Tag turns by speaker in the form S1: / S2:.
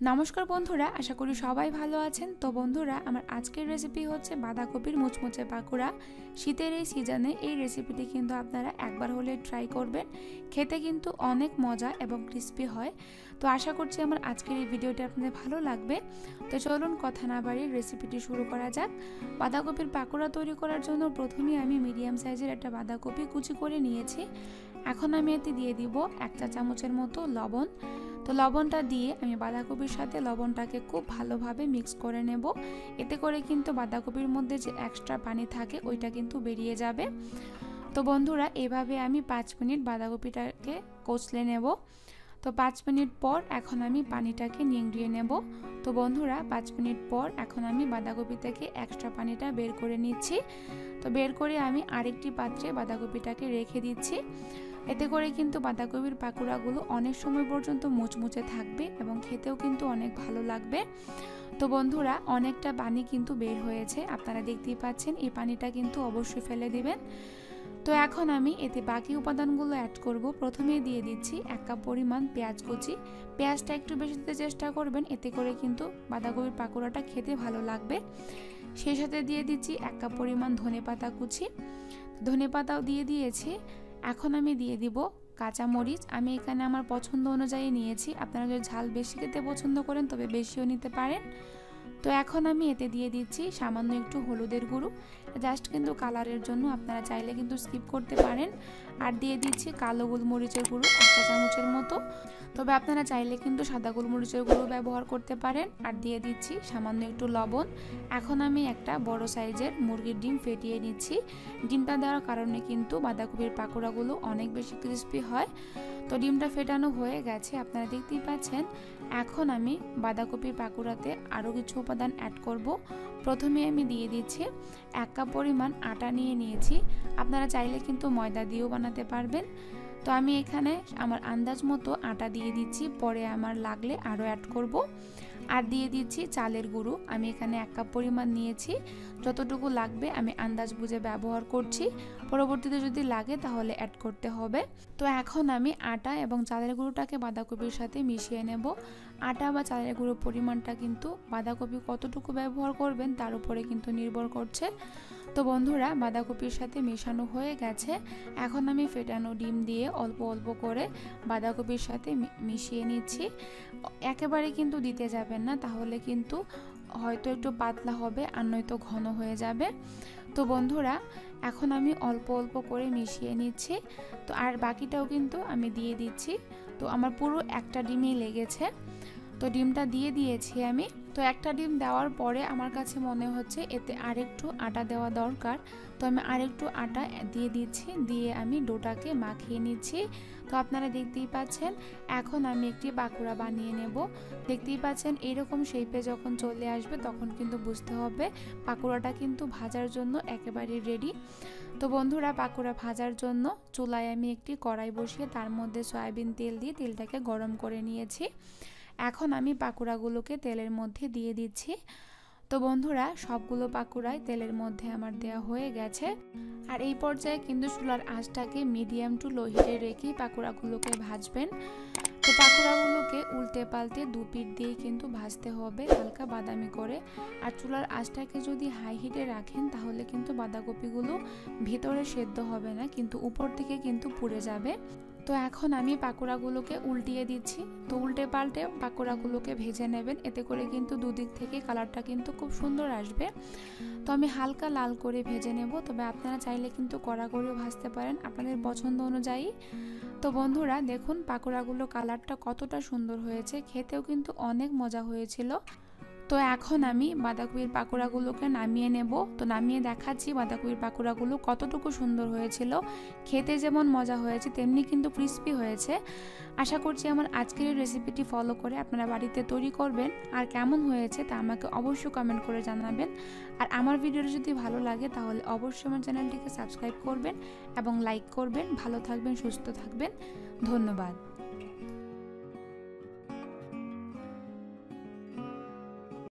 S1: নমস্কার বন্ধুরা, আশা করি সবাই ভালো আছেন। তো বন্ধুরা, আমার আজকের রেসিপি হচ্ছে বাঁধাকপির মুচমুচে পাকোড়া। শীতের এই সিজনে এই রেসিপিটি কিন্তু আপনারা একবার হলে ট্রাই করবেন। খেতে কিন্তু অনেক মজা এবং ক্রিস্পি হয়। তো আশা করছি আমার আজকের এই ভিডিওটি আপনাদের ভালো লাগবে। তো চলুন কথা না বাড়িয়ে রেসিপিটি শুরু করা যাক। বাঁধাকপির পাকোড়া তৈরি করার জন্য প্রথমেই আমি মিডিয়াম সাইজের একটা বাঁধাকপি কুচি করে নিয়েছি। এখন আমি এতে দিয়ে দিব 1 চা চামচের মতো লবণ। তো লবণটা দিয়ে আমি বাঁধাকপির সাথে লবণটাকে খুব ভালোভাবে মিক্স করে নেব। এতে করে কিন্তু বাঁধাকপির মধ্যে যে এক্সট্রা পানি থাকে ওইটা কিন্তু বেরিয়ে যাবে। তো বন্ধুরা, এভাবে আমি 5 মিনিট বাঁধাকপিটাকে কষলে নেব। তো 5 মিনিট পর এখন আমি পানিটাকে নিংড়িয়ে নেব। তো বন্ধুরা, 5 মিনিট পর এখন আমি বাঁধাকপি থেকে এক্সট্রা পানিটা বের করে নিচ্ছি। তো বের করে আমি আরেকটি পাত্রে বাঁধাকপিটাকে রেখে দিচ্ছি। এতে করে কিন্তু বাঁধাকপির পাকোড়াগুলো অনেক সময় পর্যন্ত মুচমুচে থাকবে এবং খেতেও কিন্তু অনেক ভালো লাগবে। তো বন্ধুরা, অনেকটা পানি কিন্তু বের হয়েছে, আপনারা দেখতেই পাচ্ছেন। এই পানিটা কিন্তু অবশ্যই ফেলে দিবেন। তো এখন আমি এতে বাকি উপাদানগুলো অ্যাড করব। প্রথমেই দিয়ে দিচ্ছি 1 কাপ পরিমাণ পেঁয়াজ কুচি। পেঁয়াজটা একটু বেশি দিতে চেষ্টা করবেন, এতে করে কিন্তু বাঁধাকপির পাকোড়াটা খেতে ভালো লাগবে। সেই সাথে দিয়ে দিচ্ছি 1 কাপ পরিমাণ ধনেপাতা কুচি। ধনেপাতাও দিয়ে দিয়েছি। এখন আমি দিয়ে দিব কাঁচা মরিচ। আমি এখানে আমার পছন্দ অনুযায়ী নিয়েছি, আপনারা যদি ঝাল বেশি খেতে পছন্দ করেন তবে বেশিও নিতে পারেন। তো এখন আমি এতে দিয়ে দিচ্ছি সামান্য একটু হলুদের গুঁড়ো, জাস্ট কিন্তু কালারের জন্য, আপনারা চাইলে কিন্তু স্কিপ করতে পারেন। আর দিয়ে দিচ্ছি কালো গোলমরিচের গুঁড়ো 1 চা চামচের মতো, তবে আপনারা চাইলে কিন্তু সাদা গোলমরিচের গুঁড়ো ব্যবহার করতে পারেন। আর দিয়ে দিচ্ছি সামান্য একটু লবণ। এখন আমি একটা বড় সাইজের মুরগির ডিম ফেটিয়ে নিচ্ছি। ডিমটা দেওয়ার কারণে কিন্তু বাঁধাকপির পাকোড়াগুলো অনেক বেশি ক্রিস্পি হয়। তো ডিমটা ফেটানো হয়ে গেছে, আপনারা দেখতেই পাচ্ছেন। এখন আমি বাঁধাকপির পাকোড়াতে আরও কিছু উপাদান অ্যাড করব। প্রথমে আমি দিয়ে দিচ্ছি 1 কাপ পরিমাণ আটা নিয়ে নিয়েছি। আপনারা চাইলে কিন্তু ময়দা দিয়েও বানাতে পারবেন। তো আমি এখানে আমার আন্দাজ মতো আটা দিয়ে দিচ্ছি, পরে আমার লাগলে আরও অ্যাড করব। আর দিয়ে দিচ্ছি চালের গুঁড়ো। আমি এখানে 1 কাপ পরিমাণ নিয়েছি, যতটুকু লাগবে আমি আন্দাজ বুঝে ব্যবহার করছি। পরবর্তীতে যদি লাগে তাহলে অ্যাড করতে হবে। তো এখন আমি আটা এবং চালের গুঁড়োটাকে বাঁধাকপির সাথে মিশিয়ে নেব। আটা বা চালের গুঁড়োর পরিমাণটা কিন্তু বাঁধাকপি কতটুকু ব্যবহার করবেন তার উপরে কিন্তু নির্ভর করছে। তো বন্ধুরা, বাঁধাকপির সাথে মেশানো হয়ে গেছে। এখন আমি ফেটানো ডিম দিয়ে অল্প অল্প করে বাঁধাকপির সাথে মিশিয়ে নিচ্ছি। একেবারে কিন্তু দিতে যাবেন না, তাহলে কিন্তু হয়তো একটু পাতলা হবে আর নয়তো ঘন হয়ে যাবে। তো বন্ধুরা, এখন আমি অল্প অল্প করে মিশিয়ে নিচ্ছি। তো আর বাকিটাও কিন্তু আমি দিয়ে দিচ্ছি। তো আমার পুরো একটা ডিমই লেগেছে। তো ডিমটা দিয়ে দিয়েছি আমি। তো একটা ডিম দেওয়ার পরে আমার কাছে মনে হচ্ছে এতে আরেকটু আটা দেওয়া দরকার। তো আমি আরেকটু আটা দিয়ে দিচ্ছি, দিয়ে আমি ডোটাকে মাখিয়ে নিচ্ছি। তো আপনারা দেখতেই পাচ্ছেন। এখন আমি একটি পাকোড়া বানিয়ে নেব। দেখতেই পাচ্ছেন, এরকম শেপে যখন চলে আসবে তখন কিন্তু বুঝতে হবে পাকোড়াটা কিন্তু ভাজার জন্য একেবারে রেডি। তো বন্ধুরা, পাকোড়া ভাজার জন্য চুলায় আমি একটি কড়াই বসিয়ে তার মধ্যে সয়াবিন তেল দিয়ে তেলটাকে গরম করে নিয়েছি। এখন আমি পাকোড়াগুলোকে তেলের মধ্যে দিয়ে দিচ্ছি। তো বন্ধুরা, সবগুলো পাকোড়াই তেলের মধ্যে আমার দেওয়া হয়ে গেছে। আর এই পর্যায়ে কিন্তু চুলার আঁচটাকে মিডিয়াম টু লো হিটে রেখেই পাকোড়াগুলোকে ভাজবেন। তো পাকোড়াগুলোকে উল্টে পাল্টে দুপিঠ দিয়ে কিন্তু ভাজতে হবে হালকা বাদামি করে। আর চুলার আঁচটাকে যদি হাই হিটে রাখেন তাহলে কিন্তু বাঁধাকপিগুলো ভিতরে সেদ্ধ হবে না, কিন্তু উপর থেকে কিন্তু পুড়ে যাবে। তো এখন আমি পাকোড়াগুলোকে উল্টিয়ে দিচ্ছি। তো উল্টে পাল্টে পাকোড়াগুলোকে ভেজে নেবেন, এতে করে কিন্তু দুদিক থেকে কালারটা কিন্তু খুব সুন্দর আসবে। তো আমি হালকা লাল করে ভেজে নেব, তবে আপনারা চাইলে কিন্তু কড়া করেও ভাজতে পারেন আপনাদের পছন্দ অনুযায়ী। তো বন্ধুরা, দেখুন পাকোড়াগুলো কালারটা কতটা সুন্দর হয়েছে, খেতেও কিন্তু অনেক মজা হয়েছিল। তো এখন আমি বাঁধাকপির পাকোড়াগুলোকে নামিয়ে নেব। তো নামিয়ে দেখাচ্ছি বাঁধাকপির পাকোড়াগুলো কতটুকু সুন্দর হয়েছিল। খেতে যেমন মজা হয়েছে তেমনি কিন্তু ক্রিস্পি হয়েছে। আশা করছি আমার আজকের এই রেসিপিটি ফলো করে আপনারা বাড়িতে তৈরি করবেন। আর কেমন হয়েছে তা আমাকে অবশ্যই কমেন্ট করে জানাবেন। আর আমার ভিডিওটি যদি ভালো লাগে তাহলে অবশ্যই আমার চ্যানেলটিকে সাবস্ক্রাইব করবেন এবং লাইক করবেন। ভালো থাকবেন, সুস্থ থাকবেন। ধন্যবাদ।